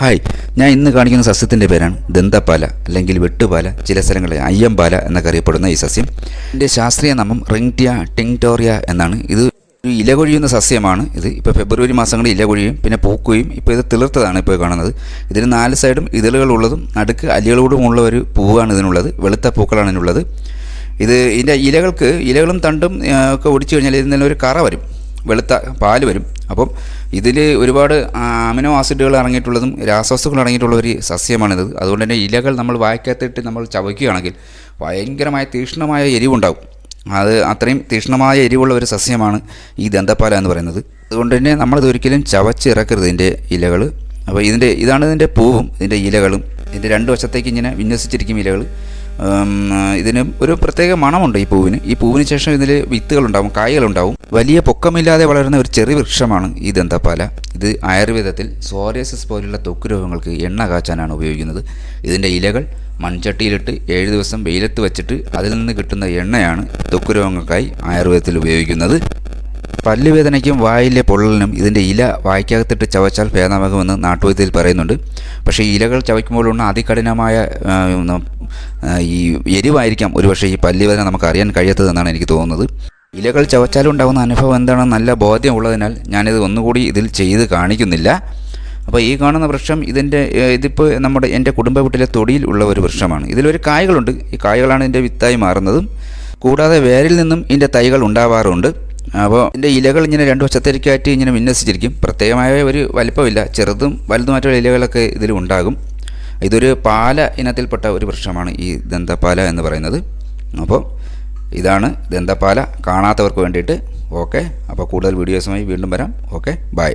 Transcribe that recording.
Hi, ഞാൻ ഇന്ന് കാണിക്കുന്ന സസ്യത്തിൻ്റെ പേരാണ് ദന്തപാല അല്ലെങ്കിൽ വെട്ടുപാല, ചില സ്ഥലങ്ങളിൽ അയ്യംപാല എന്നൊക്കെ അറിയപ്പെടുന്ന ഈ സസ്യം. ഇതിൻ്റെ ശാസ്ത്രീയ നാമം റിങ്ടിയ ടിങ്ടോറിയ എന്നാണ്. ഇത് ഒരു ഇല കൊഴിയുന്ന സസ്യമാണ്. ഇപ്പോൾ ഫെബ്രുവരി മാസങ്ങളിൽ ഇല കൊഴിയും, പിന്നെ പൂക്കുകയും. ഇപ്പോൾ ഇത് തിളിർത്തതാണ് ഇപ്പോൾ കാണുന്നത്. ഇതിന് 4 സൈഡും ഇതളുകളുള്ളതും നടുക്ക് അലികളോടുമുള്ള ഒരു പൂവാണ് ഇതിനുള്ളത്. വെളുത്ത പൂക്കളാണ് ഇതിനുള്ളത്. ഇതിൻ്റെ ഇലകളും തണ്ടും ഒക്കെ ഒടിച്ചു കഴിഞ്ഞാൽ ഇതിൽ നിന്നൊരു കറ വരും, വെളുത്ത പാല് വരും. അപ്പം ഇതിൽ ഒരുപാട് അമിനോ ആസിഡുകൾ അടങ്ങിയിട്ടുള്ളതും രാസവസ്തുക്കൾ അടങ്ങിയിട്ടുള്ള ഒരു സസ്യമാണിത്. അതുകൊണ്ട് തന്നെ ഇലകൾ നമ്മൾ വായ്ക്കകത്തിട്ട് നമ്മൾ ചവയ്ക്കുകയാണെങ്കിൽ ഭയങ്കരമായ തീക്ഷ്ണമായ എരിവുണ്ടാകും. അത് അത്രയും തീക്ഷ്ണമായ എരിവുള്ള ഒരു സസ്യമാണ് ഈ ദന്തപാല എന്ന് പറയുന്നത്. അതുകൊണ്ട് തന്നെ നമ്മളിത് ഒരിക്കലും ചവച്ചിറക്കരുത് ഇതിൻ്റെ ഇലകൾ. അപ്പോൾ ഇതാണ് ഇതിൻ്റെ പൂവും ഇതിൻ്റെ ഇലകളും. ഇതിൻ്റെ 2 വശത്തേക്ക് ഇങ്ങനെ വിന്യസിച്ചിരിക്കും ഇലകൾ. ഇതിന് ഒരു പ്രത്യേക മണമുണ്ട് ഈ പൂവിന്. ഈ പൂവിന് ശേഷം ഇതിൽ വിത്തുകളുണ്ടാവും, കായകളുണ്ടാവും. വലിയ പൊക്കമില്ലാതെ വളരുന്ന ഒരു ചെറിയ വൃക്ഷമാണ് ഈ ദന്തപാല. ഇത് ആയുർവേദത്തിൽ സോറിയാസിസ് പോലുള്ള ത്വക്ക് രോഗങ്ങൾക്ക് എണ്ണ കാച്ചാനാണ് ഉപയോഗിക്കുന്നത്. ഇതിൻ്റെ ഇലകൾ മൺചട്ടിയിലിട്ട് 7 ദിവസം വെയിലത്ത് വെച്ചിട്ട് അതിൽ നിന്ന് കിട്ടുന്ന എണ്ണയാണ് ത്വക്ക് രോഗങ്ങൾക്കായി ആയുർവേദത്തിൽ ഉപയോഗിക്കുന്നത്. പല്ലുവേദനയ്ക്കും വായിലെ പൊള്ളലിനും ഇതിൻ്റെ ഇല വായ്ക്കകത്തിട്ട് ചവച്ചാൽ ഭേദമാകുമെന്ന് നാട്ടുവൈദ്യത്തിൽ പറയുന്നുണ്ട്. പക്ഷേ ഈ ഇലകൾ ചവയ്ക്കുമ്പോഴുള്ള അതികഠിനമായ ഈ എരിവായിരിക്കാം ഒരുപക്ഷെ ഈ പല്ലുവേദന നമുക്ക് അറിയാൻ കഴിയാത്തതെന്നാണ് എനിക്ക് തോന്നുന്നത്. ഇലകൾ ചവച്ചാലുണ്ടാകുന്ന അനുഭവം എന്താണെന്ന് നല്ല ബോധ്യമുള്ളതിനാൽ ഞാനിത് ഒന്നുകൂടി ഇതിൽ ചെയ്ത് കാണിക്കുന്നില്ല. അപ്പോൾ ഈ കാണുന്ന വൃക്ഷം ഇതിപ്പോൾ എൻ്റെ കുടുംബ വീട്ടിലെ തൊടിയിൽ ഉള്ള ഒരു വൃക്ഷമാണ്. ഇതിലൊരു കായകളുണ്ട്. ഈ കായകളാണ് ഇതിൻ്റെ വിത്തായി മാറുന്നതും. കൂടാതെ വേരിൽ നിന്നും ഇതിൻ്റെ തൈകൾ ഉണ്ടാവാറുണ്ട്. അപ്പോൾ ഇതിൻ്റെ ഇലകൾ ഇങ്ങനെ 2 വശത്തേക്കായിട്ട് ഇങ്ങനെ വിന്യസിച്ചിരിക്കും. പ്രത്യേകമായ ഒരു വലിപ്പമില്ല, ചെറുതും വലുതുമായിട്ടുള്ള ഇലകളൊക്കെ ഇതിൽ ഉണ്ടാകും. ഇതൊരു പാല ഇനത്തിൽപ്പെട്ട ഒരു വൃക്ഷമാണ് ഈ ദന്തപാല എന്ന് പറയുന്നത്. അപ്പോൾ ഇതാണ് ദന്തപാല, കാണാത്തവർക്ക് വേണ്ടിയിട്ട്. ഓക്കെ, അപ്പോൾ കൂടുതൽ വീഡിയോസുമായി വീണ്ടും വരാം. Okay, by.